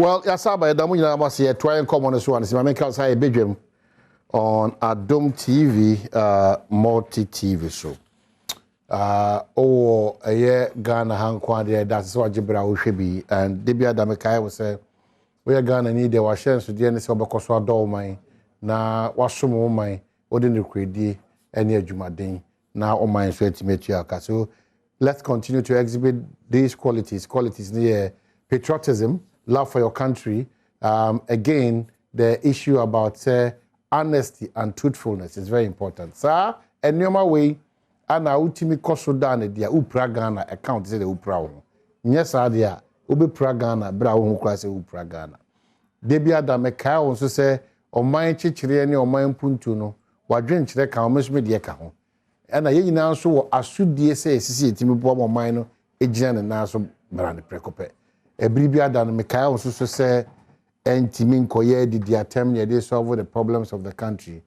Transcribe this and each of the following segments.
Well, Yasaba, Damunya was here trying common as one. I make outside a bedroom on Adom TV, multi TV show. A year Ghana Hankwadi, that's what Jibra should be. And Debia Damekai was say, we are Ghana need the washers to the end of Bacoswa Dolmine. Now, what's some of my ordinary credi, any Jumadin, now on my sweat. So let's continue to exhibit these qualities near patriotism. Love for your country. Again, the issue about honesty and truthfulness is very important. Sir, a normal way, and I ultimately cost Sudan, the Upra Ghana account is the Upra. Yes, I dear, Upra Ghana, Brown class Upra Ghana. Debia Dameka also say, O my chichiri or my puntuno, what drink the cow, media cow. And I now so as should DSA, Timmy Bob or Mino, a gen and Naso Brand Precope. Ebribia than Mikael also say, and Timin Koye did the attempt they solve the problems of the country.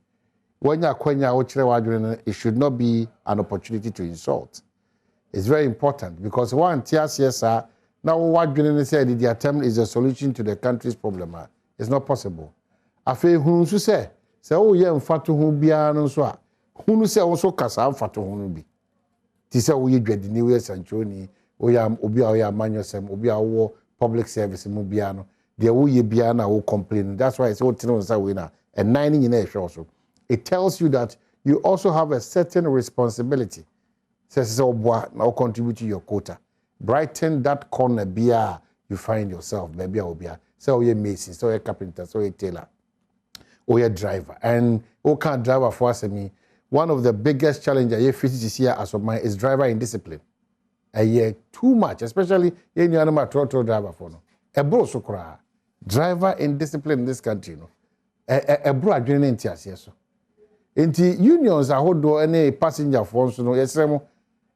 When you are it should not be an opportunity to insult. It's very important because one TSSR now what Julian said the attempt is a solution to the country's problem. It's not possible. I feel who say, oh yeah, fatu who be an so who say also Casa fatu who be. Tisa we dread the New Year's and Joni, Oyam Obia Manusem, Obia war. Public service in Mubiano, the Uye Biana will complain. That's why it's all winner and 9 in a also. It tells you that you also have a certain responsibility. Says so now contribute to your quota. Brighten that corner beer you find yourself, maybe I'll be so you're mason, so you're carpenter, so you're tailor, or you're driver. And who can't driver for us and me? One of the biggest challenges you face this year as of mine is driver indiscipline. A year too much, especially in your animal trotro driver for no. A bro so cry. Driver indiscipline in this country, no. A bro adrenaline in tears, yes. Inti unions are hold any passenger phones, no. Yes, oh,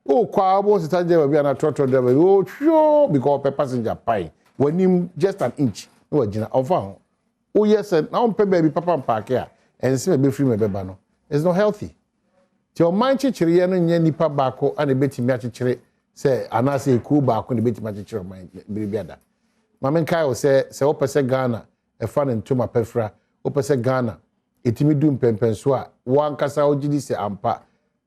quabo to tell you be an trotro driver. Oh, sure, because a passenger pie. When him just an inch, no, Gina, oh, yes, and now baby papa and park here and see me free my baby. No, it's not healthy. Your mind chichiri and yen nipa bako and a bit me say anase ku ba ko ne betima chichiro man biribiada mamen kai o say opese Ghana e fa ne ntoma pefra opese Ghana etimi du mpempenso a wan kasa ogidi se ampa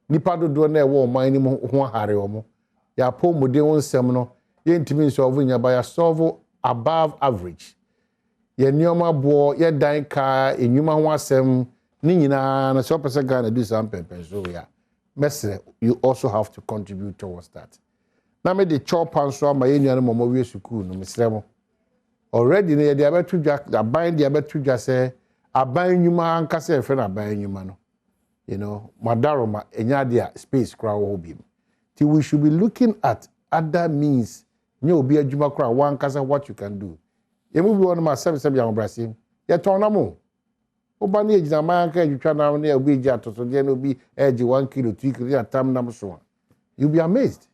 nipa dodo na e wo man ni ho hare omo ya po muden wonsem no ye ntimi nso ovu nya ba ya solve above average ye nioma bo ye dan ka enwuma ho asem ni nyina na so opese Ghana do some mpempenso ya mesre you also have to contribute towards that. Na me the chop and so my union momo we school no mesremo already na dey abetu aban dey abetu say aban nyuma anka say friend aban nyuma no you know madaroma enya dia space kra wo bi till we should be looking at other means nye obi adwuma kra one kasa what you can do ye mu bi won ma 77 ya obrasim ye ton na mo oba na ejina man anka edwutwa na na obi eji atoso de na obi eji 1 kilo 2 kilo atam na so you be amazed.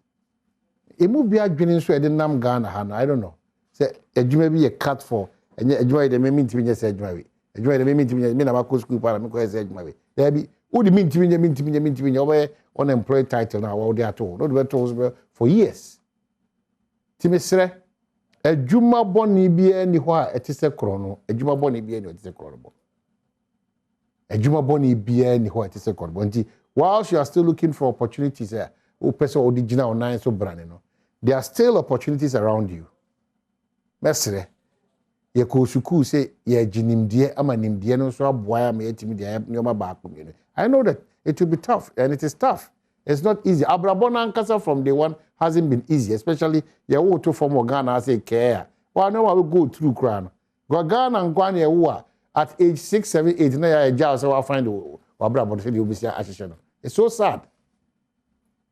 Emu bi adwene so e de nam Ghana ha na I don't know say adwuma bi ye cut for enye adwuma de me ntimi nye say adwuma we adwuma de me ntimi nye me na ma school para me ko say adwuma we there bi wo de me ntimi nye obe unemployed title na wo de ato no de beto for years timisre adwuma boni bi ani ho a etise kro no adwuma boni bi ani etise kro no adwuma boni bi ani ho etise kro no nti whilst you are still looking for opportunities there o person original online so brand no there are still opportunities around you. Mesre, ye ko suku say ye ginimdie ama nimdie no so aboa am yetimi dia nyoma ba akomene. I know that it will be tough and it is tough. It's not easy. Abrabona Ankasa from day one hasn't been easy, especially ye wo to from Ghana say care. Well, no one will go through crown. Go Ghana and Gwan ye at age 6, 7, 8 na ya jail so I find Abrabona say you be say assassin. It's so sad.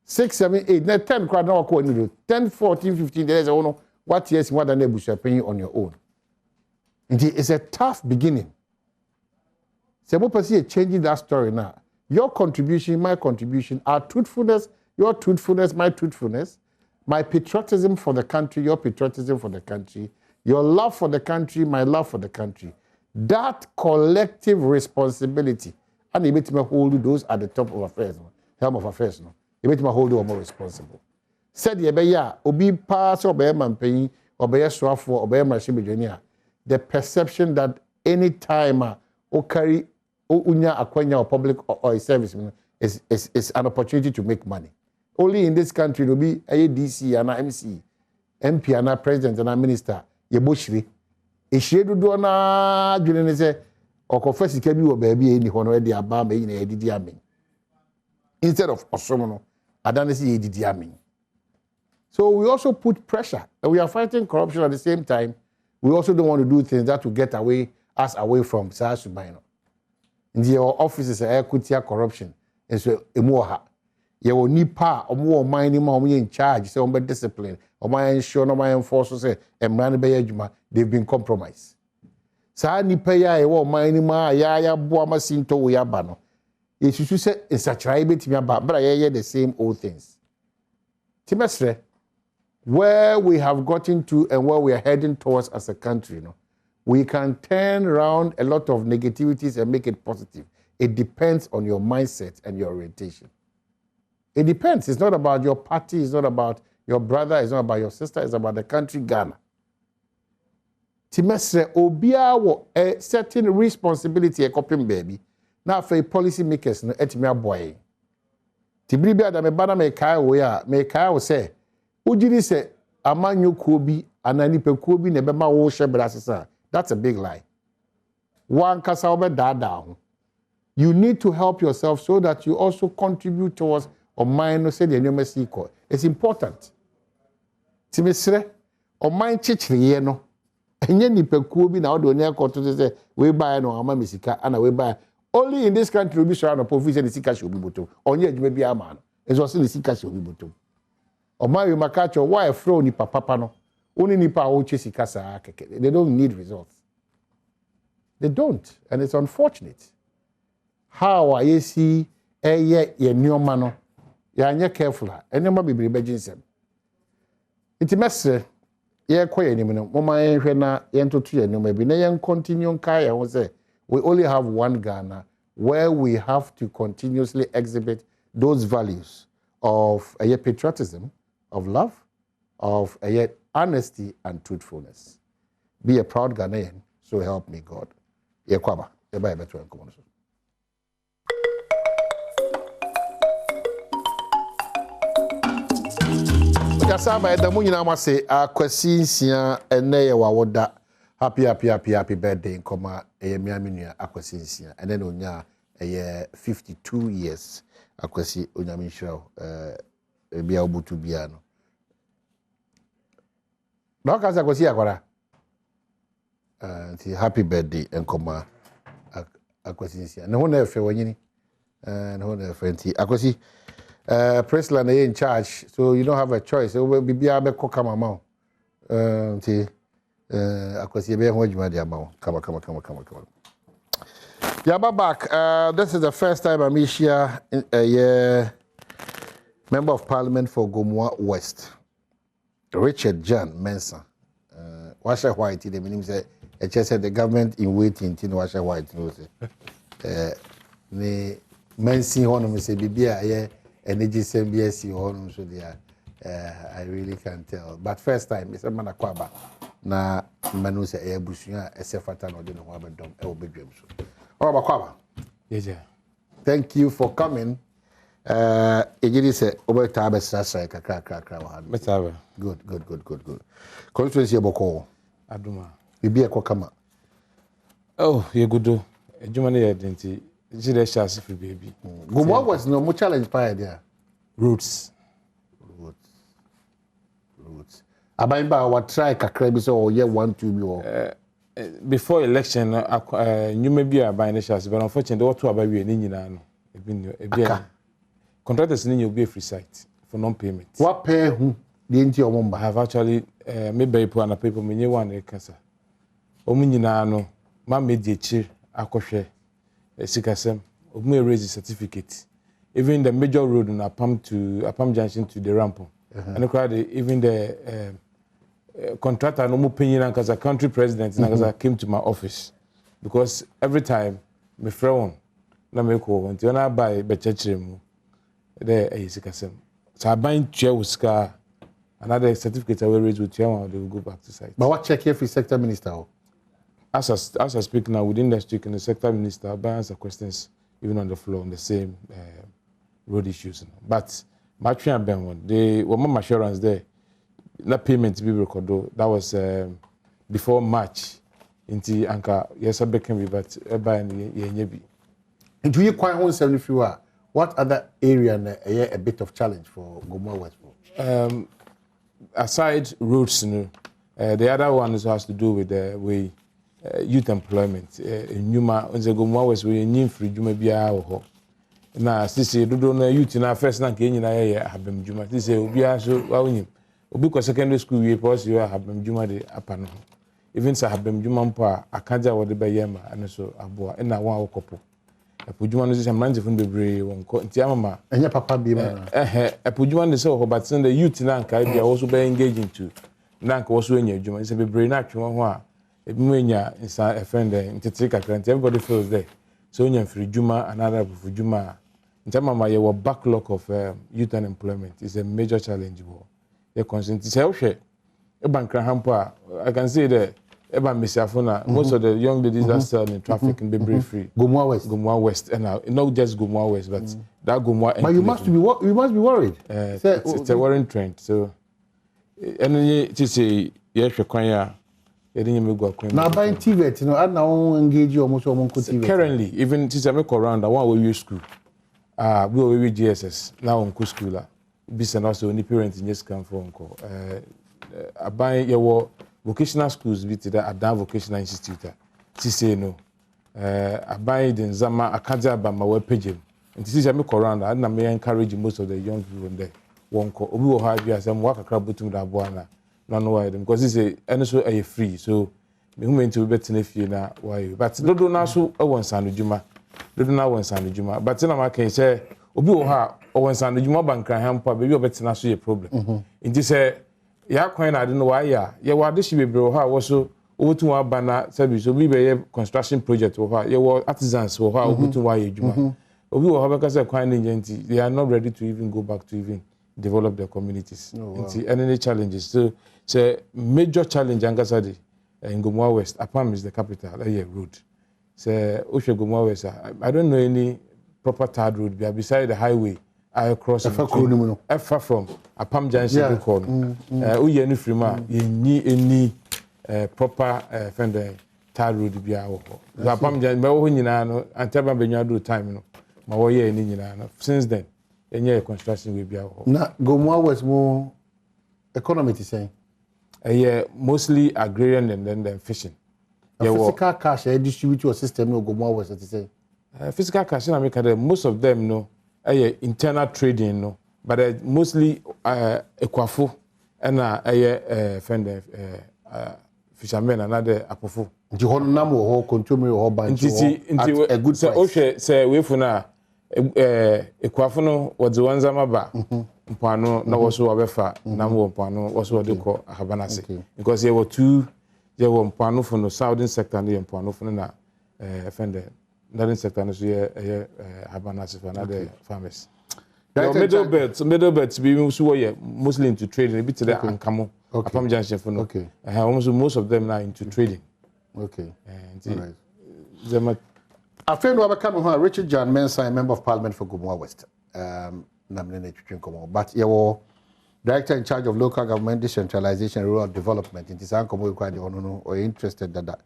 6, 7, 8, now 10 crowd now call you 10, 14, 15 days no what years more than able to pay on your own. It's a tough beginning. So what you changing that story now? Your contribution, my contribution, our truthfulness, your truthfulness, my truthfulness, my patriotism for the country, your patriotism for the country, your love for the country, my love for the country. That collective responsibility, and it may hold those at the top of affairs, helm of affairs, no. You make me hold you more responsible. Said ye be ya, obi pass or be man paying or be a swap for or be a machine engineer. the perception that any time or carry unya akwanya or public or a service is an opportunity to make money. Only in this country will be a DC and a MC, MP and a president and a minister. Ye bushri. Ishie do na dwene say or confess ke bi wo baby any hono e aba me yin edidi amen. Instead of osomo adane say edidi amen. So we also put pressure, and we are fighting corruption at the same time. We also don't want to do things that will get us away from South Sudan. In the offices equity corruption and so emoha. You will need power or more mining more in charge, so on discipline, or my ensure no my enforcers say and man they've been compromised. Sa ni paya e wo mining ma ya boama sinto we abano. It should say in such a bit me about but the same old things. Timestre, where we have gotten to and where we are heading towards as a country, we can turn around a lot of negativities and make it positive. It depends on your mindset and your orientation. It depends. It's not about your party. It's not about your brother. It's not about your sister. It's about the country, Ghana. Timesre obia wo a certain responsibility a coping baby. Now for policy makers no etimi aboy. Tibribia da me bana me kai wo ya me kai wo say ujiri say amanyo kuo bi anani pe kuo bi na be ma wo hye brasesa. That's a big lie. One kasa obe dada. You need to help yourself so that you also contribute towards or mind no say the new sequel. It's important. Timesre o mind chichiriye no. Enye nipekuo bi na odo ne akoto say we buy no ama misika ana we buy. Only in this country we be sure no profit the sika should be bottom. Onye adwuma bi ama no. It's also the sika should be bottom. O ma you makacho why fro ni papa no. Only nipa o che sika sa keke. They don't need results. They don't, and it's unfortunate. How I see ye nyoma no. Ya anye careful ha. Enyoma bibiri bejinsem. Iti mesre ye koye ni no. Mama yenhwe na yentoto ye nyoma bi na yen continue nka ye ho say we only have one Ghana where we have to continuously exhibit those values of patriotism, of love, of honesty and truthfulness. Be a proud Ghanaian, so help me God. Yekwaba, eba beto enkomo so. Kasaba edamu nyina ma se akwasi nsia ene ye wawoda. Happy birthday nkoma miami nua akwasi nsia ene na onya 52 years akwasi onyame nhiraw bia obutu bia no na ka sa akwasi akwara happy birthday nkoma akwasi nsia ne ho na efe wanyini ne ho na efe nti akwasi President is in charge, so you don't have a choice. So we be able to come amount. Come. Yeah, back. This is the first time I'm here, Member of Parliament for Gomoa West, Richard John Mensah. Washer White, the name said, said the government in waiting to Washer White. The Mensah honor say, Bibia, energy CBS on so there. I really can't tell. But first time, Mr. Manakwaba, na manu se ebusuya esefata no de no abedom e obedwem so. Obakwaba. Yes, thank you for coming. Ejiri se obeta abesasa kakra wa hanu. Metaba. Good. Constituency eboko. Adoma. Bibi ekokama. Oh, ye gudo. Ejuma ne ye denti. Jide shasi free baby. Gomoa was no more challenge pa there. Roots. Abaimba wa try kakra bi so ye 1 2 bi o. Before election you may be a shasi, but unfortunately what to about we ni nyina no. Ebi contractors ni be a free site for non-payment. What pay who the enti omomba? I have actually maybe people and people me one cancer. Omu nyina no ma mediachi akohwe sikasem omu raise certificate. Even the major road in Apam Junction to the Rampo. And even the contractor no more paying as a country president came to my office because every time my friend na me ko when I buy bechechiremu there sikasem. So I buy chair with scar another certificate I will raise with chairman they will go back to site. But what check here for sector minister? as I speak now, within the district and the sector minister, I answer questions even on the floor on the same road issues. But my train they were my assurance there. That payment to be recorded. That was before March. Into Anka, yes, I became but by Yebi. Into you quite own 73. What other area a bit of challenge for Gomua West? Aside roads, the other one has to do with youth employment. In Numa, on the Gomua West, we need free Juma Bia or now, Sissy, do not know youth in our first night in have been Juma. This is Ubia so well. Because secondary school, we post you have been Juma de Apano. Even so, have been Juma Pa, Akaja or the Bayama, and so Abua, and I want a couple. A Pujuan is a man from the Bray, one Tiamama, and your papa be a Pujuan is so, but send the youth in Anka, they are also very engaging too. Nanka also in your Juma, it's a brain natural one. If Munya is a friend in Tetika, everybody feels there. So, you're free Juma, another for Juma. In terms of my backlog of youth unemployment is a major challenge. The consent is healthy. I can say that. Most of the young ladies that sell in traffic can be very free. Gomua West. Gomua West, and not just Gomua West, but that Gomua. But you must be worried. It's a worrying trend. So, and to say yes, you can. Now buying TV, I now engage you almost TV. Currently, even since I make around, I want to use school. We will be GSS now on school. Business also any parents in just come from call. I buy your vocational schools with the Adom Vocational Institute. Say no. I buy the Zama Akaja by my web page. And this is a make around. I may encourage most of the young people there. One call. We will have you as some work a crowd between the Abuana. No why them because it's a and so a free. So me who to be better if you now why. But don't now so I want Sanujuma. Don't now want Sanujuma. But then I can say Obi Oha or when Sanujuma bank can help baby better now so a problem. In this ya kwan I don't know why ya what this be bro ha also otu wa bana service obi be construction project wo ha ya artisans wo ha otu wa ejuma obi wo ha be kase kwan nti they are not ready to even go back to even develop their communities. Any challenges so major challenge angasadi in Gomua West Apam is the capital road so Oshe Gomua West I don't know any proper tarred road beside the highway I cross far from Apam Junction corner. We any free man, any proper fender tar road be our. Apam Junction, my own yinano, and Taba Benya do time, my way in Yinano. Since then, any construction will be our. Now, Gomua was more economy to say. Mostly agrarian and then fishing. Physical cash, distribute your system, no Gomua was to say. Physical cash, I make most of them no. Internal trading, no, but mostly equafo and friend fishermen and other Ampofo. The whole number or consumer or bunch a good say we for now equafo no was the ones amaba mpano na was so abefa na mo mpano was what they call Habanase because there were mpano from the southern sector and the mpano from na friend northern sector and so Habanase for another farmers. Middle belt be mostly into trading, a bit to the Ankamo, Apam Junction for no. Okay. Most of them are into trading. Okay. Right. A friend who become Richard John Mensah, member of Parliament for Gomua West. But you were director in charge of local government decentralization and rural development. In this Ankomo or interested that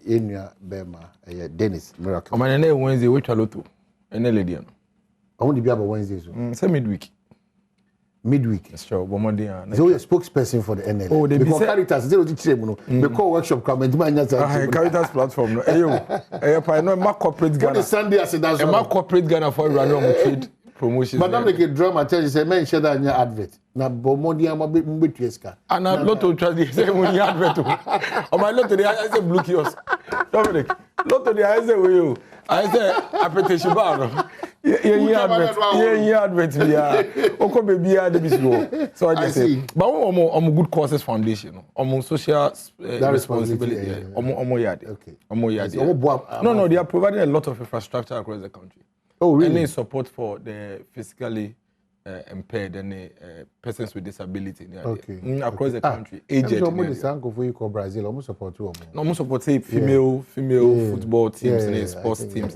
in your Bema, Dennis Miracle. My name Wednesday, which I look to, and a lady. I want to be about Wednesdays. Say midweek. Midweek. Sure, but Monday. So you're a spokesperson for the NL. Oh, they because Caritas zero to chemo. The call workship come and Caritas platform. No, I know my corporate Ghana. What Sunday I said that's my corporate Ghana for random trade promotions. Madam make a drama tell you say men share that in your advert. Na Bomodi am mbetweska. And I lot to try the say when you advert. On my lot today I say blue kiosk. Dominic, lot today I say we I say application bar. Yeah, advert. Oko baby so I just say but I'm good causes foundation I'm social responsibility okay no they are providing a lot of infrastructure across the country. Oh really? Any support for the physically impaired and persons with disability. Okay. Across the country, aged. Almost Brazil, almost support too. No, almost support female football teams, sports teams,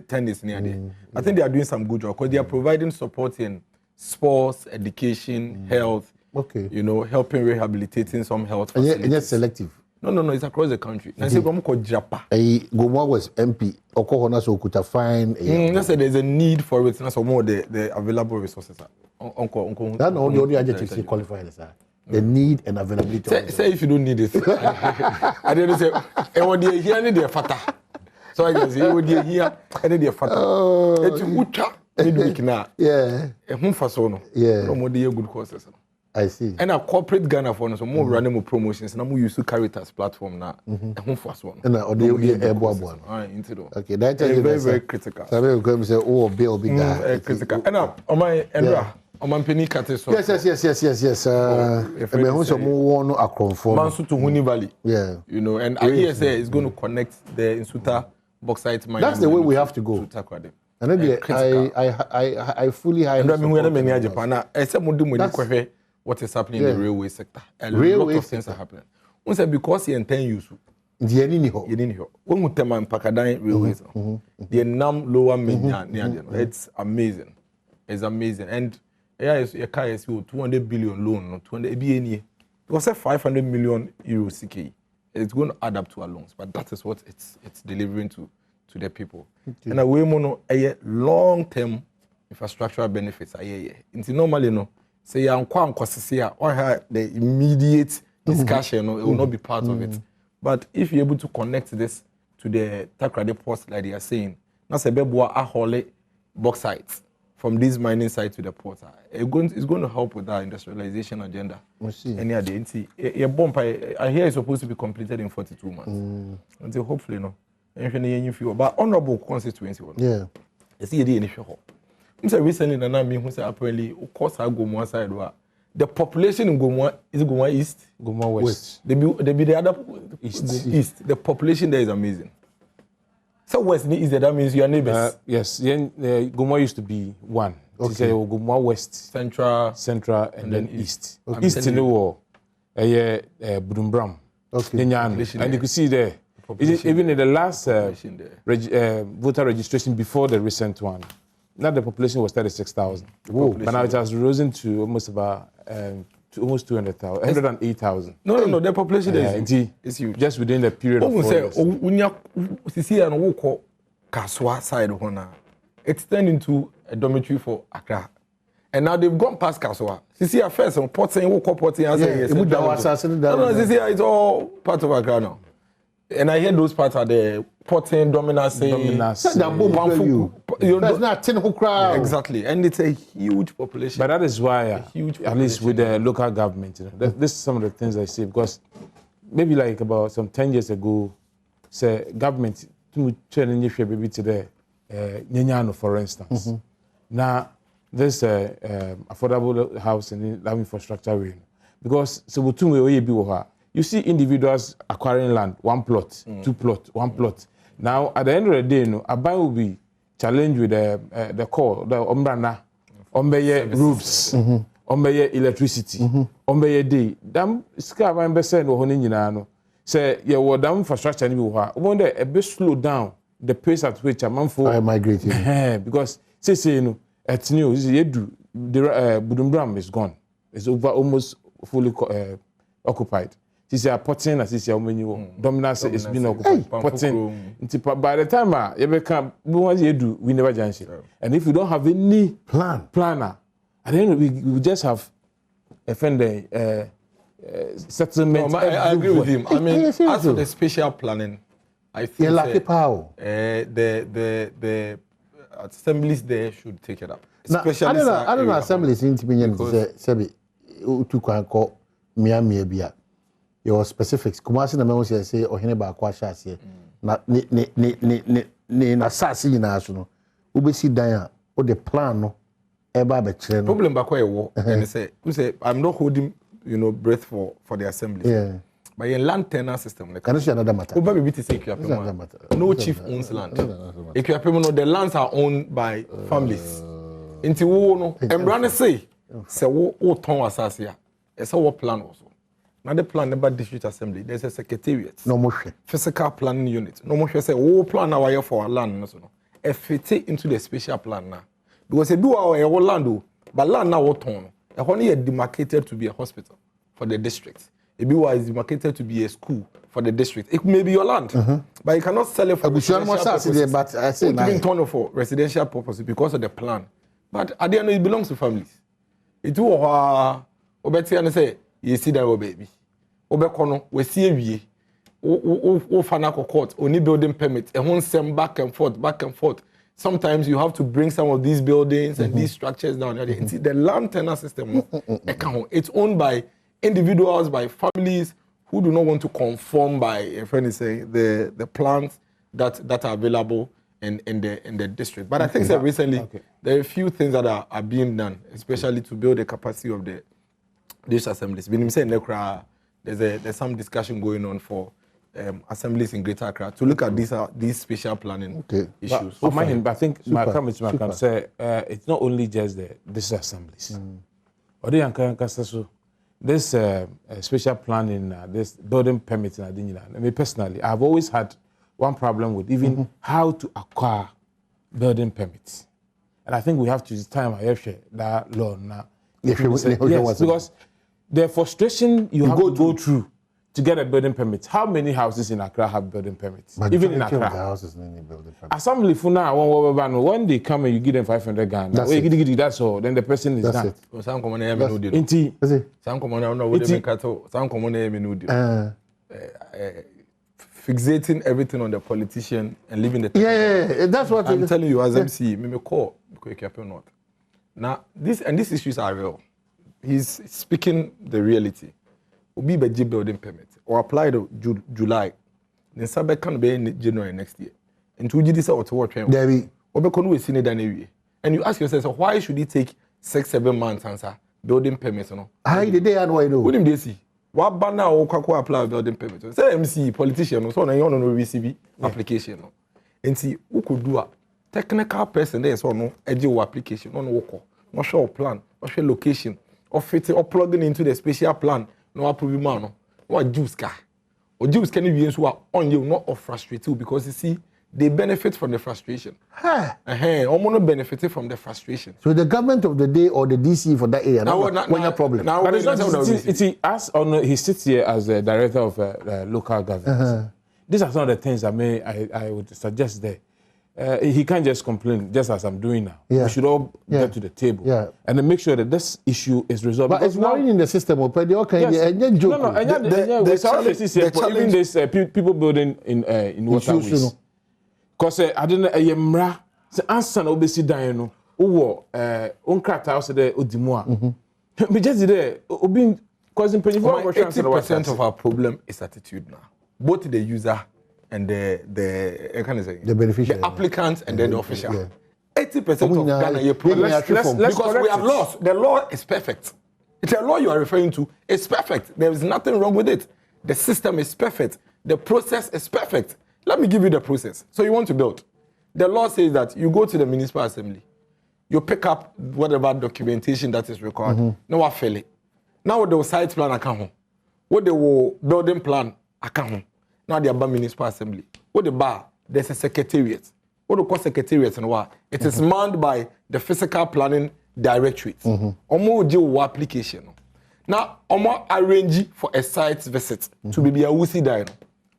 tennis. I think they are doing some good job because they are providing support in sports, education, health. Okay. You know, helping rehabilitating some health facilities. And yet selective. No, it's across the country. I say, I'm called Japa. Gomwa was MP. Okohona so could find. That's there's a need for it. That's more the available resources. That's the only adjectives you qualify as the need and availability. Say if you don't need it. I didn't say. And what they hear, any their fata. So I can say what they hear, any their fata. It's ucha midweek now. Yeah. A home for sono. Yeah. No more good courses. I see. And a corporate Ghana for us, more running more promotions. And I'm used to carry it as platform now. A home for one. And the okay, that is very critical. So we go say, oh, Bill, big guy. Critical. And now, on my Endra, on my penny cat. Yes. I mean, who's a more one acronym for Mansu to Huni Valley. Yeah. You know, and I hear say it's going to connect the Insuta bauxite mine. That's the way we have to go. And then I fully hire. And I mean, when many Japan, except Mundi what is happening in the railway sector. A lot of things are happening. One said because he intend you to. The anyhow. When we tell my Pakadine railways, the Nam lower median, it's amazing. It's amazing. And yeah, a car is 200 billion loan, 200 BNE. Because 500 million euros CK, it's going to add up to our loans. But that is what it's delivering to the people. Okay. And we mono a long-term infrastructural benefits. It's normally no. Say I'm quite or the immediate discussion, it will not be part of it. But if you're able to connect this to the Takrade port, like they are saying, that's a bebwa ahole bauxite from this mining site to the port. It's going to help with our industrialization agenda. Any other a bomb I hear is supposed to be completed in 42 months. Until hopefully no. But honorable constituency. Yeah. You see the initial. Recently, who said apparently, of course, I go one side. The population in Gomwa is Gomwa East, Gomwa West. They be the other East. The population there is amazing. So West is that means your neighbors. Yes, Gomwa used to be one. Okay. Gomwa West, Central, and then East. Okay. East in the war, Budumbram. Okay. And you could see there, even in the last voter registration before the recent one. Now the population was 36,000. But now it has risen to almost about to almost 200,000, 108,000. No. The population is huge. Just within the period of 4 years. Kaswa side it's turned into a dormitory for Accra. And now they've gone past Kaswa. See, at first, porting, it's all part of Accra now. And I hear those parts are the porting, dominance. That's not 10 who crowd. Exactly. And it's a huge population. But that is why, at least with the local government, this is some of the things I see. Because maybe like about some 10 years ago, say government to challenge maybe today, Nyanyano, for instance. Now, this affordable housing and infrastructure, because so you see individuals acquiring land, 1 plot, 2 plot, 1 plot. Now, at the end of the day, Abai will be challenged with the core, the ombrana, ombeye roofs, ombeye electricity, ombeye day. Dam scar and percent or honinano. Say, yeah, what dam infrastructure ni biwa. Wonder a bit slow down the pace at which a man for migrating. Because say you know, at new, the Budumbram is gone. It's over almost fully occupied. This is porting, as this is dominance is being occupied. Porting. By the time you become, we never junction. And if you don't have any planner, and then we just have a settlement. No, I agree with him. I mean, as for the spatial planning, I think the assemblies there should take it up. Especially I don't know assemblies in Tibinian to call Miami. Your specifics. Kumasi na memo say ohene ba kwa shase na na sasi na so no ubesi dan a o the plan no e ba be kire no problem ba kwa e wo and say I'm not holding breath for the assembly. Yeah. But in land tenure system can you another matter? Oba be to say no chief owns land. The lands are owned by families. Inti wo no, embrane say wo ton asase a. Esa wo plan also. Now the plan about district assembly, there's a secretariat. No more. Physical planning unit. No more say wo plan now here for our land so no. E fit into the special plan now. Because e do our land but land now what ton. E ho na demarcated to be a hospital for the district. It is demarcated to be a school for the district. It may be your land, but you cannot sell it for residential purposes. But I say turn for residential purposes because of the plan. But at the end, it belongs to families. It will obeti and say, you see that baby. Obekono, we see a fanako court, only building permit, and one send back and forth, back and forth. Sometimes you have to bring some of these buildings and these structures down. The land tenure system, it's owned by individuals, by families who do not want to conform by, a friend is saying, the plans that are available in the district. But I think that recently there are a few things that are being done, especially to build the capacity of the district assemblies. There's some discussion going on for assemblies in Greater Accra to look at these spatial planning issues. But I think my comment can say it's not only just the district assemblies. This special planning, this building permitting, I mean, personally, I've always had one problem with even how to acquire building permits. And I think we have to use time that law now. Yes, because the frustration you have to go through to get a building permit. How many houses in Accra have building permits? But even in Accra. The houses need building permits. Assembly for now, when they come and you give them 500 Ghana, that's all. Then the person is done. Some common name no deal. Some common name no would make cattle. Some common name no deal. Fixating everything on the politician and leaving the. Yeah, that's what I'm telling you as MC. Me call because you not. Now these issues are real. He's speaking the reality. Obi beji building permit or apply to July. Then sabe can be in January next year. And to this or to work. Debbie. Obekonu we see that. And you ask yourself, so why should it take 6-7 months answer building permits? No. How the day and why no? What do they see? What banner or kwako apply building permit? Say MC politician so na you no receive application no. And see who could do a technical person there so no edge application no work. No show plan, no show location, or fit or plugging into the special plan. No approve man no. What juice car? Or juice can be so on you not frustrated because you see they benefit from the frustration. Almost benefited from the frustration. So the government of the day or the DC for that area, when your problem. Now, but it's not as on he sits here as the director of local government. These are some of the things I would suggest there. He can't just complain, just as I'm doing now. We should all get to the table and then make sure that this issue is resolved. But it's worrying in the system. Even there's people building in waterways. Because I don't know, Yemra, the answer will be sit down. Uncracked house there, Udimua. But just there, being causing pain. 80% of our problem is attitude now. Both the user and the beneficiary, the applicant and then the official. 80% of Ghana problem because we have lost. The law is perfect. It's a law you are referring to. It's perfect. There is nothing wrong with it. The system is perfect. The process is perfect. Let me give you the process. So you want to build. The law says that you go to the municipal assembly. You pick up whatever documentation that is required. Now I fail it. Now the site plan account. What the building plan account. Now the municipal assembly. What the bar? There's a secretariat. What the call secretariat and what? It is manned by the physical planning directorate. Omo do application. Now omo arrange for a site visit to be a wusi dino.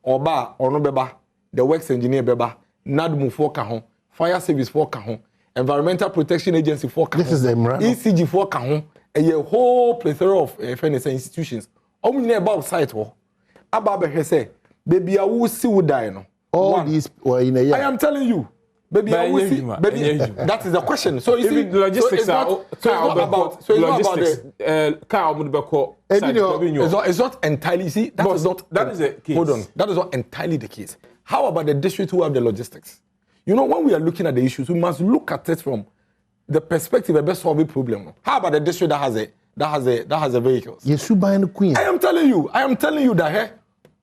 Or bar or no beba. The works engineer beba, NADMU for kahon, fire service for kahon, environmental protection agency for kahon, this is the ECG for kahon, and a whole plethora of institutions. Only about site war. Ababa say, baby, I will see who die no. All these were in a year. I am telling you, baby, I will see. Baby, that is the question. So you see, logistics so it's not about the car. It's not entirely. See, that is not. That is the case. Hold on, that is not entirely the case. How about the district who have the logistics? You know, when we are looking at the issues, we must look at it from the perspective of a solving problem. How about the district that has a vehicles? Yes, you buy the queen. I am telling you that here,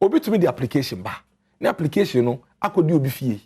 obi to me the application ba. The application no, I could do be fee.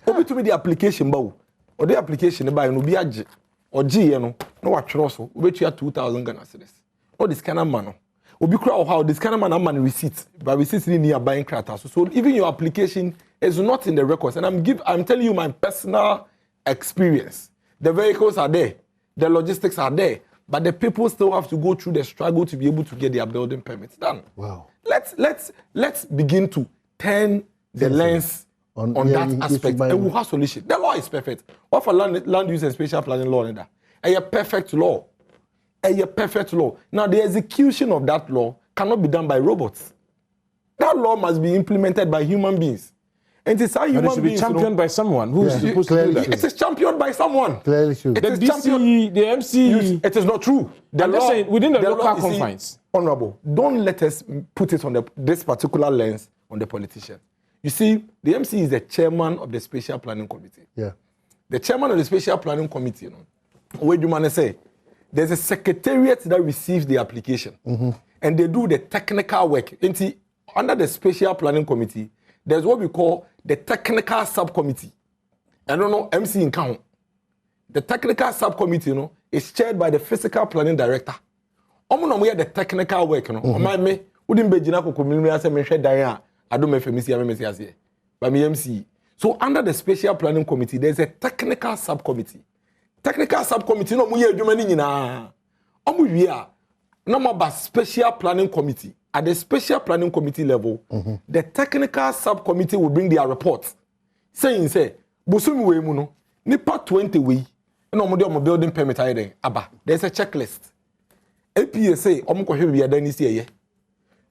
Obi to me the application ba. or the application by no be Adjei or G no what so we 2,000 Ghana cedis. Or this kind of man. Obi kura how this kind of man receipt, but receipt in near buying crata. So even your application is not in the records. And I'm telling you my personal experience. The vehicles are there, the logistics are there, but the people still have to go through the struggle to be able to get their building permits done. Wow. Let's begin to turn the lens on that aspect, and we'll have solution. The law is perfect. What for land use and spatial planning law? A perfect law. A perfect law. Now the execution of that law cannot be done by robots. That law must be implemented by human beings. And it's how human beings. It should be championed by someone who is supposed to do that. It is championed by someone. Clearly true. The DC, the MC. It is not true. The law saying within the local confines. Honorable, don't let us put it on this particular lens on the politician. You see, the MC is the chairman of the Spatial Planning Committee. Yeah. The chairman of the Spatial Planning Committee, what do you want to say? There's a secretariat that receives the application, and they do the technical work. Under the Spatial Planning Committee, there's what we call the technical subcommittee. I don't know, MC in count. The technical subcommittee, is chaired by the physical planning director. We the technical work, me wouldn't be Jina community as a mention Diana. I don't know if by me MC. So under the Spatial Planning Committee, there's a technical subcommittee. Technical subcommittee no muye adwuma nyina omo wi no more ba Special Planning Committee. At the Special Planning Committee level, the technical subcommittee will bring their report saying say bosumi we mu no nipa 20 we na omo de omo building permit ayeden aba. There's a checklist. APA say omo ko hwe bia dan ni sie ye.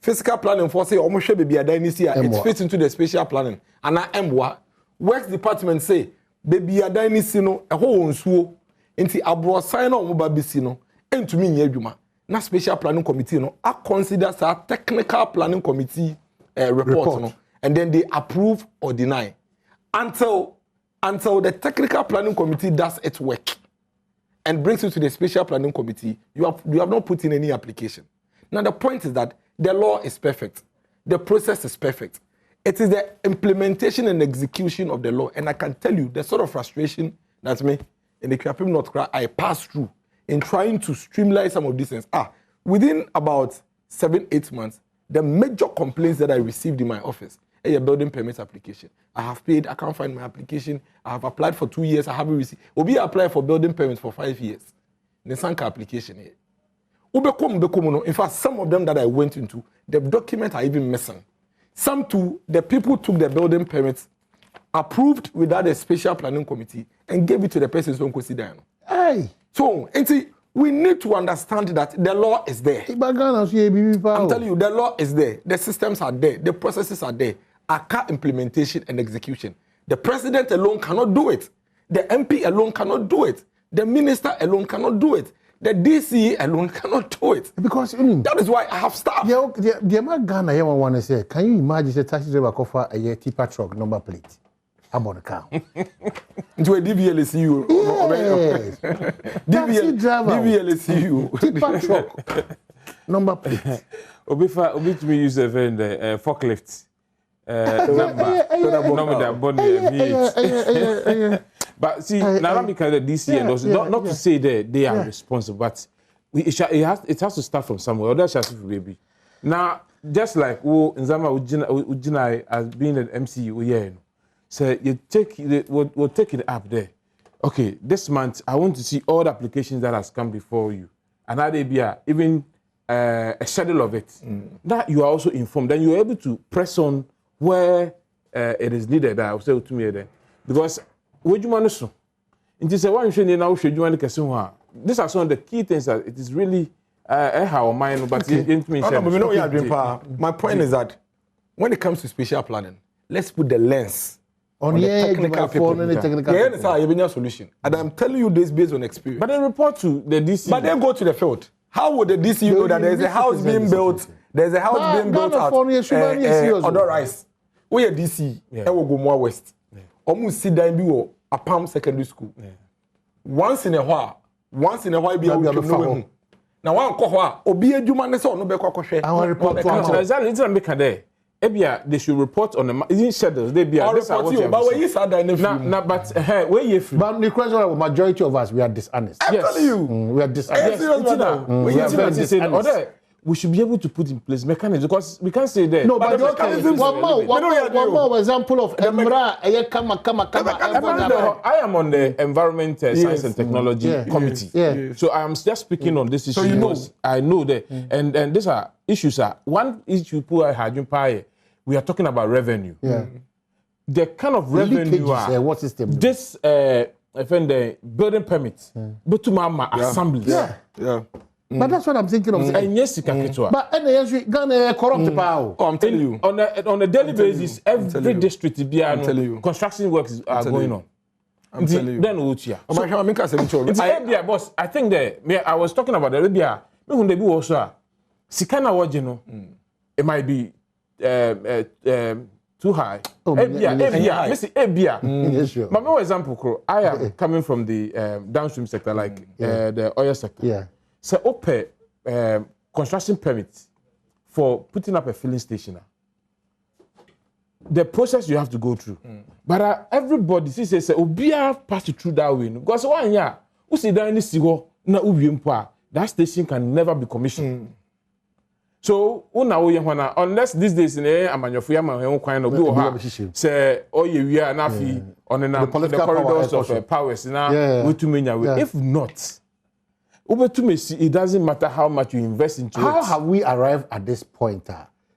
Physical planning for say omo hwe bia dan ni sie it fits into the spatial planning. Ana emwa works department say baby adan ni si no eho nsuo enti abro sign no ba bisi no entumi nya adwuma na Special Planning Committee no a consider sa technical planning committee report no, and then they approve or deny until the technical planning committee does its work and brings it to the Special Planning Committee. You have not put in any application. Now the point is that the law is perfect, the process is perfect. It is the implementation and execution of the law. And I can tell you the sort of frustration that me in the Krapim North I passed through in trying to streamline some of these things. Within about 7-8 months, the major complaints that I received in my office, a building permit application. I have paid, I can't find my application. I have applied for 2 years, I haven't received. Obi applied for building permits for 5 years. The Sanka application here. In fact, some of them that I went into, the documents are even missing. Some too, the people took the building permits, approved without a Special Planning Committee, and gave it to the persons who consider. Hey. So, we need to understand that the law is there. I'm telling you, the law is there. The systems are there. The processes are there. ACA implementation and execution. The president alone cannot do it. The MP alone cannot do it. The minister alone cannot do it. The DC alone cannot do it. Because that is why I have staff. The man Ghana here want to say, can you imagine the taxi driver offer a tipper truck number plate? About the car. Into a DVLSU. Yes. Taxi driver. DVLSU. Tipper truck number plate. Obi to me use the forklift. But see, now because the DC and also not to say that they are responsible, but it has to start from somewhere. That's just baby. Now, just like Nzama Ujinai as being an MC, so we'll take it up there. Okay, this month I want to see all the applications that has come before you, and how they be even a schedule of it. That you are also informed, then you are able to press on where it is needed. I will say to me then, because what you want to so, it is a one should now should you want to these are some of the key things that it is really how mind, but my point is that when it comes to spatial planning, let's put the lens on the technical people. Yeah, solution. And I'm telling you this based on experience. But then report to the DC. But then go to the field. How would the DC know that there's a house being built? There's a house being built at other rice. We are DC. I will go more west. Almost sit down below a Palm Secondary School. Once in a while, be able to know. Now one kohwa obi adwuma ne se ono be kwakwohwe. I want report to make there. Ebia, they should report on the isn't scheduled. They be report you, but when you said that but where you free. But the question is, majority of us we are dishonest. I'm telling you, we are dishonest. We are very dishonest. We should be able to put in place mechanisms because we can't say that. No, but one more example of Emra. I am on the Environment, Science and Technology Committee. So I am just speaking on this issue. So I know that, and these are issues. One issue we are talking about revenue. The kind of revenue what system? This the building permits, but to my assemblies. But that's what I'm thinking of. And yes, but Ghana corrupt power. Oh, I'm telling you. On a daily basis, every district construction works are going on. I'm telling you. Then boss, I think that I was talking about the Arabia. When they do also, Sikana wajino, it might be too high. My more example, I am coming from the downstream sector, like the oil sector. So, construction permits for putting up a filling station. The process you have to go through. But everybody says, Obia pass through that way. Because one year, who say that any sigo na ubimpa, that station can never be commissioned. So, unless these days in the Amanyofuya man kind of do say, oh, we are nafi on the corridors of powers now. If not. It doesn't matter how much you invest into how have we arrived at this point?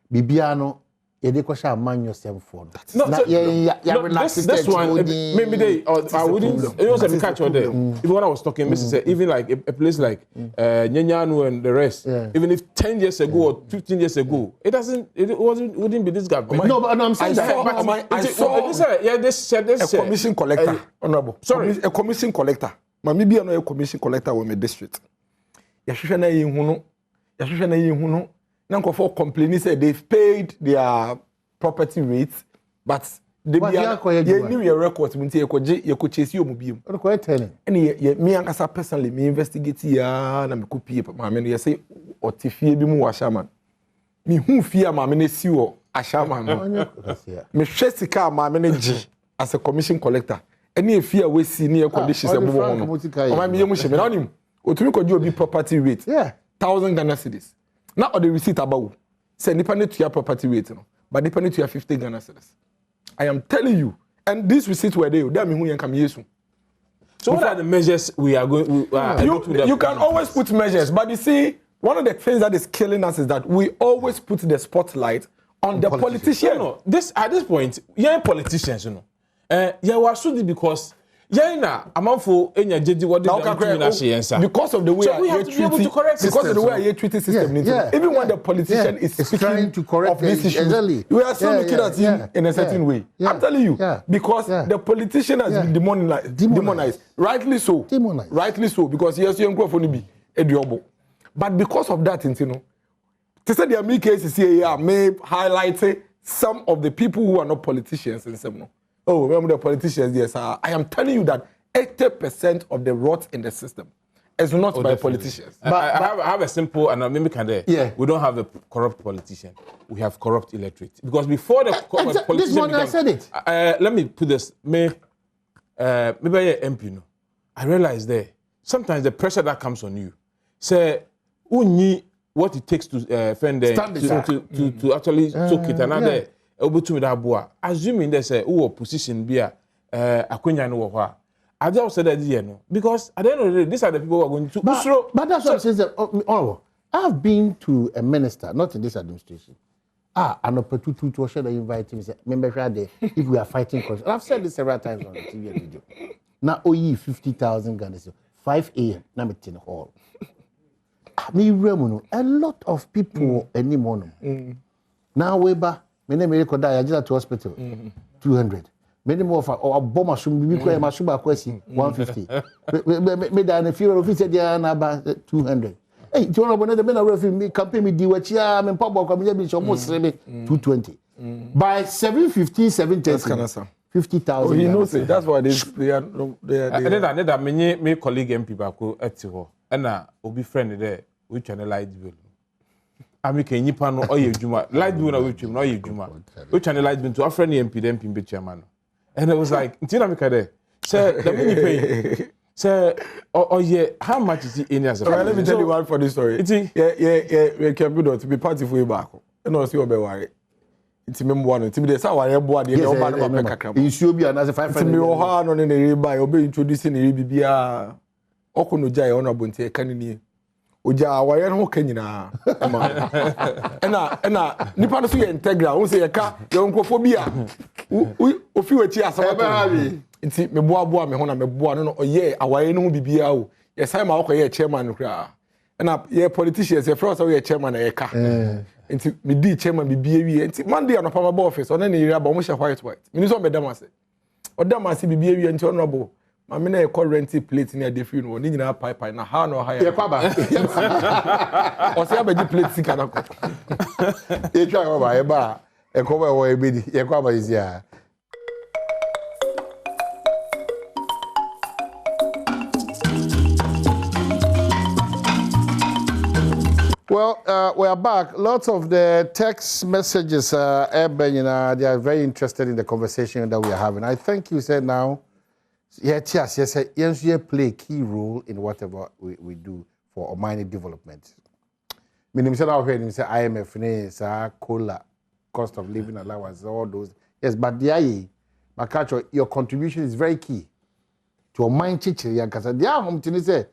Bibiano, this one, maybe they, I wouldn't, it was a catch on there. Even when I was talking, Mrs. Even like a place like Nyanyanu and the rest, even if 10 years ago or 15 years ago, wouldn't be this government. No, but I'm saying I saw a commission collector, honorable. Sorry, a commission collector. Mami bi no a commission collector with my district. Yahwehwe na yi hunu na nkofo complaining say they've paid their property rates but they be new year records munti ye chase you omubium. Ko tell any me ankasa personally me investigate ya na me copy mama no say otifie bi mu wa shaman. Me hu fie mama no si wo ashaman no. Me hwe sika mama no gi as a commission collector. Any fear we see near conditions of one. My medium shame. Otumi kojú obi property rate. 1,000 Ghana cedis. Now the receipt about say depending to your property rate, but depending to your 50 Ghana cedis. I am telling you, and these receipts were there. That mean who can use. So what are the measures we are going? You can always put measures, but you see, one of the things that is killing us is that we always put the spotlight on the politician. No, this at this point, young politicians, was because Ampofo Adjei what because of the way so we have to be able to correct because of the way I treat the system. Even when the politician is trying to correct this issue, we are still looking at him in a certain way. I'm telling you, because the politician has been demonized. Rightly so. Rightly so, because yes, you be a diobo. But because of that, to say there are cases here may highlight some of the people who are not politicians and some. Oh, remember the politicians? Yes, I am telling you that 80% of the rot in the system is not by politicians. But I have a simple and maybe we don't have a corrupt politician. We have corrupt electorate. Because before the politician this morning I said it. Let me put this. Maybe MP. I realize there sometimes the pressure that comes on you. Say, what it takes to fend to actually soak it another. Assuming there's a position be a Akwenya no wa. I just said that because at the end of the day, these are the people who are going to. But that's what I'm saying. I've been to a minister, not in this administration. An opportunity to share the invite me. Remember there if we are fighting corruption. I've said this several times on the TV and video. Now, 50,000 Ghana, 5 a.m. Now I'm in the hall. A lot of people anymore. Now Weber. Many medical die. I just to hospital. 200. Many more or bomb machine. We call machine by question 150. Me die in a funeral officer there na about 200. Hey, do you know when the men are me campaign me diwachia me pop come me be almost 220. By 750, 730. 50,000. He knows it. That's why they are. Me colleague MP back at ho. And obi friend there we channelize bill. amika nyipa no oye adwuma light bill na we twem na oye adwuma we twane light bill to afra ne MP the MP be chairman and it was like ntina amika there say the many pay say oye how much is he in as a let me tell you one funny story we can be to be party for you back and no see obe ware nti me mboa no nti be say ware boa de oba no ba kakra insuo bi ana say 500 me o ha no ne ne buy obe introduce ne bibia okono jai honorable nti e kan ni oja ware no ka nyina ena nipa no so ye integral won say ye ka ye nkofo bi a ofi wachi asaba nti me boa me ho na me boa no oye aware no bibia o ye sai ma okoye chairman no kra ena ye politicians ye fro so ye chairman ye ka nti me di chairman bibia wi nti monday no pa ma office ona ne yira ba mo hye white me ni so me damase odamase bibia wi nti honorable ma me na e call rent plate ni adefi no ni nyina pipe na ha no ha ye kwa ba o se abaji plate sika na ko e twa ba e ba e ko ba wo e bedi ye kwa ba izia. Well, we are back. Lots of the text messages, they are very interested in the conversation that we are having. I think you said now, yes, you play a key role in whatever we do for mining development. Meaning, said out here, IMF, COLA, cost of living allowance, all those. Yes, but your contribution is very key to a mine chichiri. Because they are home to say,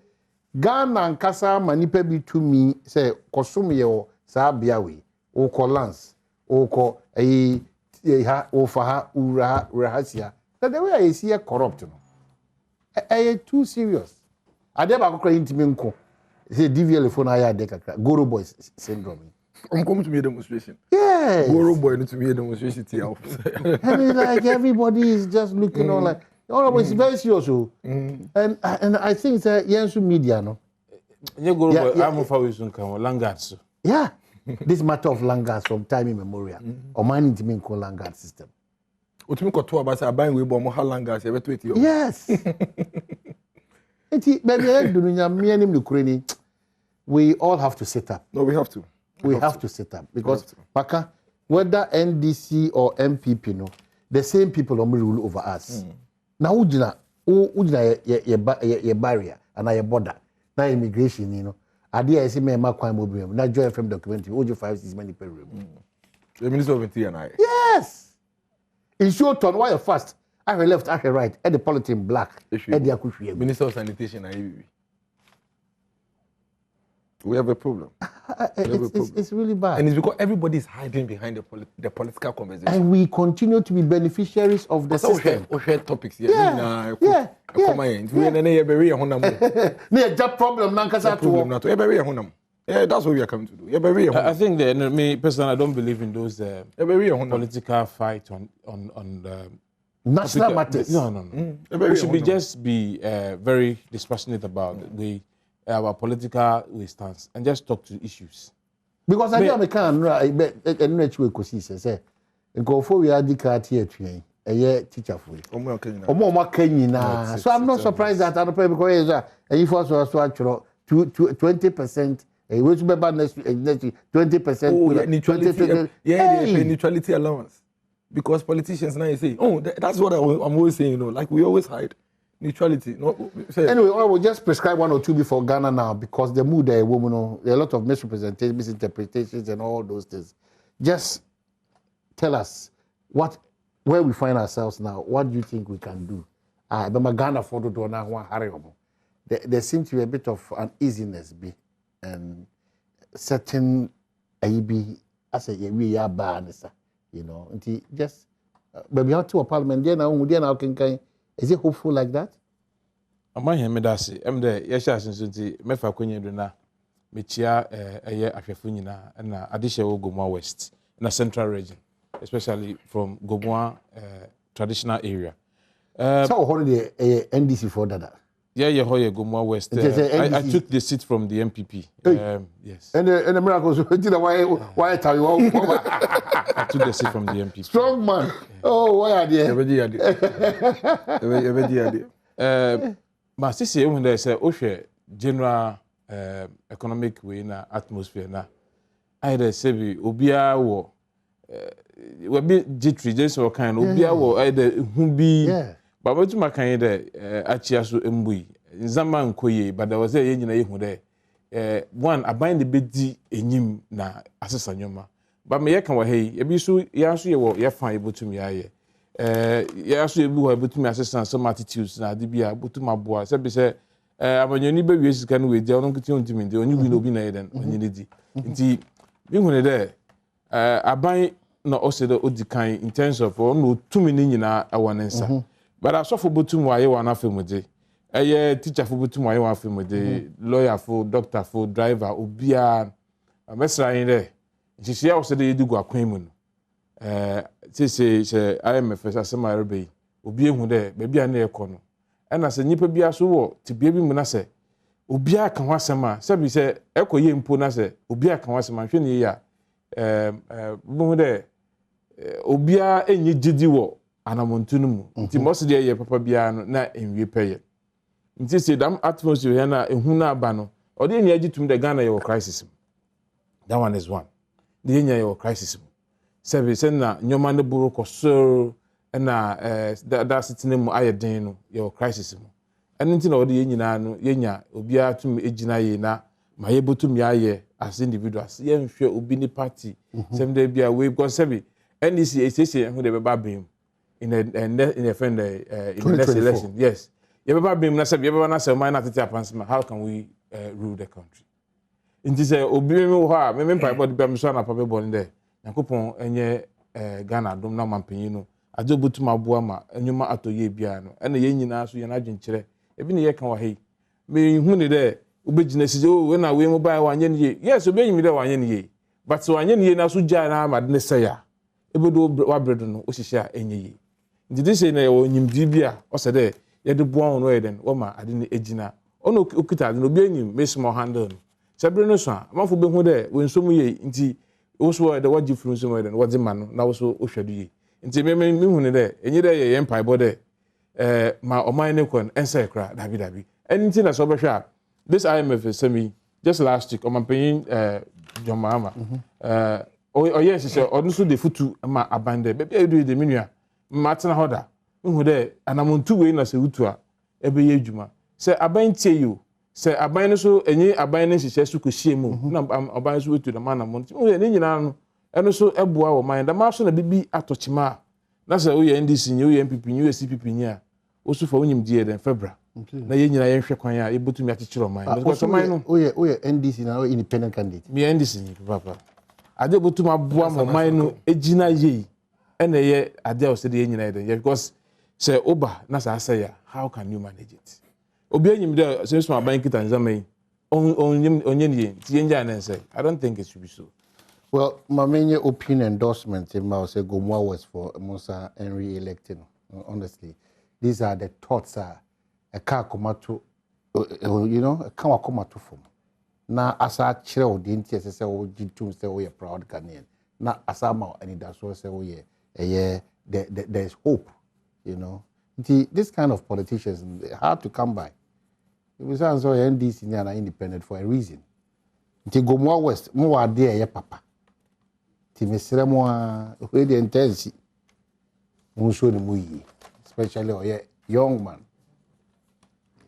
Ghana and Kasa manipe bi to me say kosum ye o sa bia we o ko lance o ko ha o fa ha ura rahasia that the way I see corrupt no too serious ade ba kokra intimi nko say DVL phone aya de kakra Goro boys syndrome come to me a demonstration. Yes. Goro boy need to be a demonstration I mean, like everybody is just looking on like it's very serious. And I think that Yensu media, no. Yeah. This matter of Langards from time immemorial. Or mining to mean called Langard system. Yes. We all have to set up. No, we have to. We have to set up because whether NDC or MPP, no, the same people only rule over us. Now, ujina ye barrier and your border. Now immigration, you know. Idea is me ma kwai mobile. Now join FM documentary. Ojo 5-6 many per room. The Minister of Interior and I. Yes. In short on why you fast? I left, I right. At the politician black. Minister of Sanitation and we have a problem. It's really bad. And it's because everybody is hiding behind the political conversation. And we continue to be beneficiaries of the system. We share topics here. Yeah. That's what we are coming to do. I think that me personally, I don't believe in those political fight on national matters. No. We should be very dispassionate about our political stance and just talk to issues. Because I think I can't say, go for we are the card here a teacher for you. So I'm not surprised that other people because if also 20%. Which be bad next 20%. Neutrality allowance. Because politicians now say, that's what I'm always saying, like we always hide. Neutrality. Anyway, I will just prescribe one or two before Ghana now because the mood there, woman, there are a lot of misrepresentations, misinterpretations, and all those things. Just tell us where we find ourselves now. What do you think we can do? But Ghana photo do now there seems to be a bit of uneasiness, and certain as a we are bad, and just but we have to a parliament there now can. Is it hopeful like that? I'm here, Medasi. I'm there. Yes, since the Mefa Kwenye Duna, Michia, a year Afefunina, and Adisha Gomwa West, in the central region, especially from Gomwa traditional area. So, holiday NDC for that? Yeah, Gomwa West. I took the seat from the MPP. Yes. And the miracles, why tell you? I took the seat from the MPP. Strong man. Oh, why are they? My sister, when they say, general economic way in atmosphere now, either sebi obia wo we be jitri just what kind obia wo either hu bi but wetuma kan de achia so embui nzama nkoye but there was a nyina yehu de one aban de bedi enyim na asesa nyoma but me ye kan wa hei ebi so ya so ye wo ye fan ebotumi aye ya so ebi wo ebotumi asesa some attitudes na de bia botuma boa se be se abanyoni be wie sika no we dia ono kiti ontimi de onyi wi no bi na ye den onyi ne di nti bi hu ne de aban na osedo odikan in terms of no tumi ni nyina awonensa but asofo botum aye wana afemude eye teacher fo botum aye wana afemude lawyer fo doctor fo driver obia mesra yin de nhihia osedo yedigu akwan mu no se IMF asema rebe obi ehu de ba bia na ekọ no ena se nyipa bia so wo tibia bi mu na se obia ka ho asema se bi se ekoye mpo na se obia ka ho asema hwe ne ya bu de obia enyi gidi wo anamontunu mu nti mo se de ye papa bia no na enwie peye nti se dam atmosphere here na ehu na aba no odi enyi agitum de Ghana ye crisis. That one is one. The enyi ye crisis. Service na nyoma ne buru koso na that sitting mu ayeden no ye crisis mu eno nti na odi enyi na no yenya obia tum ejina ye na ma ye botum ya ye as individuals ye nhwe obi ni party sem de bia we go sebi NDC esese hu de beba bem in a friend in the next election. Yes, ye beba bem na sebi ye beba na se man na tete apansema. How can we rule the country? Inti se obi me wo ha me mpa body bia me so na pa be born there yakopon enye Ghana Adom na mampanyin no ajo botum aboa ma enyuma atoye bia no ena ye nyina so ye na adwenkyere ebi ne ye kan wa hei me hu ne de obegina sije o we na we mobile wa anye ne yes obeyimi de wa anye ne but wa anye ne na so gya na amade ne seya ebedo wa bredo no o hihia enye ye nti de say na ye onyimdi bia o se de ye de boa ho no ye den wo ma ade ne ejina ono okita de no obi enyim me small handle no sebre no so amafo be hu de we nso mu ye nti wo so de waji furu nso mu ye den wo de ma no na wo so ohwadu ye nti me hu ne de enye de ye empire bode ma oman ne kon ensa ekra dabi anything na so be hwa this IMF is semi just last week omampanyin John Mahama yes she odun so de futu ma abande be bia edu de menua matena hoda hu de anamontu we na se hutu a ebe ye adwuma se aban tie you se aban no so enyi aban ne hihye so kohie mu na aban so wetu de ma na montu hu ne nyina no eno so eboa wo man da ma so na bibi atochima na se wo ye NDC nyi wo ye MPP nyi wo CPP nyi a wo so fa wonyim die den February na ye nyina ye hwe kwan a ebotumi akikiro man because man no oye NDC na independent candidate me NDC ni papa ade botumi aboa mo man no ejina ye ena ye ade o se de ye nyina ye den because say oba na sa say ya how can you manage it obi enyim de so so aban kita nzama yi onye ni ti ye nja na say I don't think it should be so. Well, my main opinion endorsement in my say Gomwa was for Musa Henry electing. Honestly, these are the thoughts a car komato, you know, a car komato from. Na asa chire the NTS say o jitum say we are proud Ghanaian. Na asa ma any that's what say we there's hope, you know. This kind of politicians hard to come by. It was also NDC na independent for a reason. Nti Gomwa West mo wa there ye papa. Ti mesere mo a we the intense mo so ni mo yi, especially o young man.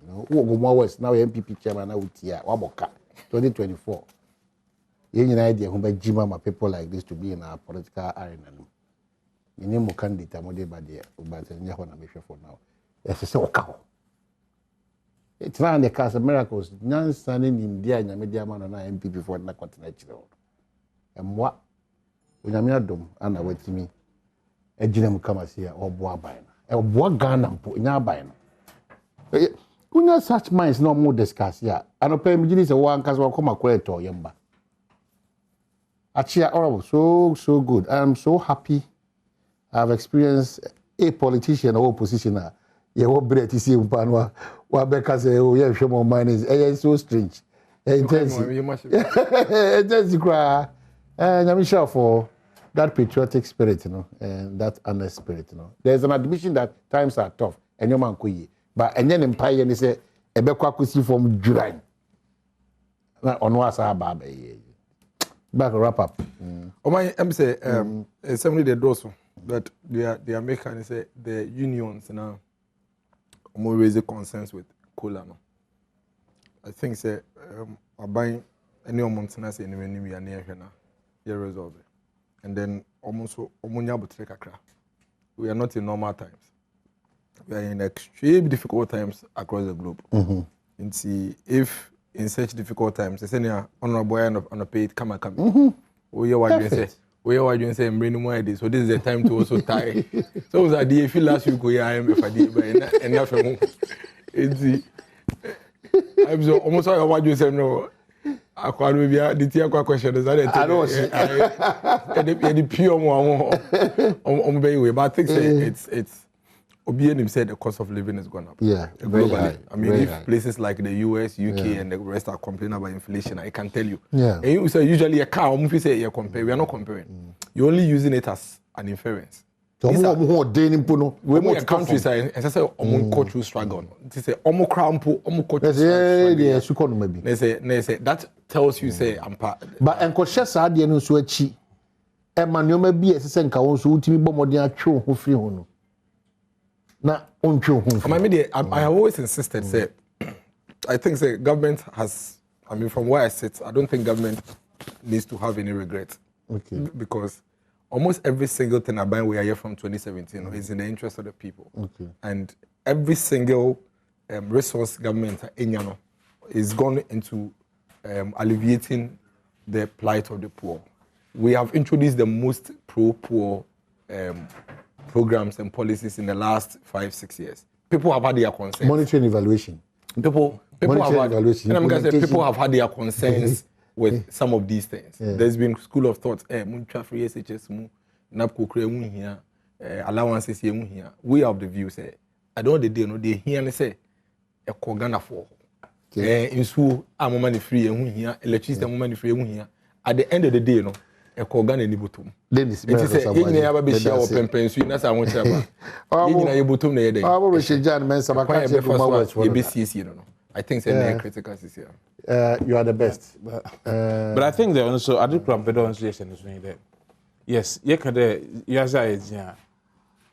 You know, Gomwa West now MPP chairman na utia waboka 2024. Ye nyina idea ho ba jima ma people like this to be in our political arena no. Ni mo candidate mo de ba de but nya ho na me hwe for now. Yes say oka ho. It's not the case of miracles. None standing in India, Media Man and MPP for the continental. And what? When I'm Adom, and I wait to me, a ginem come here or Boabine. A Boagan and put in our bine. We know such minds no more discussed here. And open me a one cast will come a quail to Yamba. Actually, so good. I'm so happy. I've experienced a politician or oppositioner. You will be to see Upanwa. Wabeka say, oh, yeah, show more mine is so strange. Intense. Intense cry. And I'm sure for that patriotic spirit, you know, and that honest spirit, you know. There's an admission that times are tough, and your man kuyi. But and then empire, and they say, Ebekwa kusi from July. On what's our baby. Back wrap up. My say somebody the doors that they are making say the unions now more raise concerns with cola no. I think say buying any mountainous in we are near here now. You resolve it. And then almost omunya butreka kra. We are not in normal times. We are in extreme difficult times across the globe. And see if in such difficult times, say na honorable on a paid come. We are what you say. We are what you say. So this is the time to also tie. So that the feel last week we are enough. I'm so almost like what you say no. I can't maybe the tea question is that I don't see the pure one but I think it's Obianim said the cost of living is going up. Yeah, globally. I mean, if places like the US, UK, and the rest are complaining about inflation, I can tell you. Yeah. And you say usually a car, if say you compare, we are not comparing. You're only using it as an inference. These are more countries and I say cultural struggle. They say crampo, cultural struggle. They say that tells you say I'm part. But and conscious idea no so achi. E manoma bi esese nka won so utimi bomodin atwe ho firi ho no. Na ontwe ho. I have always insisted say I think say government has from where I sit, I don't think government needs to have any regret. Okay. Because almost every single thing I buy we are here from 2017 is in the interest of the people. Okay. And every single resource government is gone into alleviating the plight of the poor. We have introduced the most pro-poor programs and policies in the last 5-6 years. People have had their concerns. Monitoring evaluation. People have had their concerns with some of these things. Yeah. There's been school of thought, free SHS, allowances here. We have the view say, I don't know the day, no, they hear and say, a Kogana for. In school, I'm money free here, electricity, money free here. At the end of the day, no, a Kogana in Ibutum. Then it's never be sure open pension, that's I want to have. I think it's critical this year. You are the best. But I think that also I did plan better on situation is that yes, you can yeah.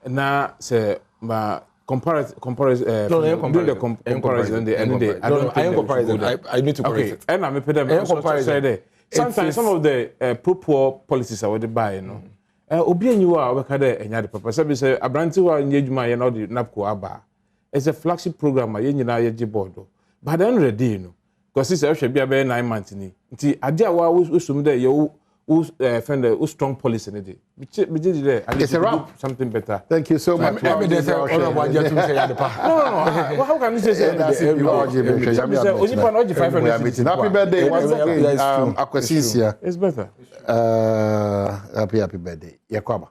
Now say my comparison comparison I need to correct it. And I'm put them sometimes some of the pro-poor policies are what they buy, you know. Obi anyu a we ka dey enya de papa say say abranti wa nyedwuma ye na odi napco aba. It's a flagship program ye nyina ye board. But at the end of the day, you know, because it's actually be about 9 months. Nti idea wa usum there you find a strong policy in it. It's a wrap. Something better. Thank you so much. No. How can you say that? Happy birthday once again. It's better. Happy birthday. Yakwaba.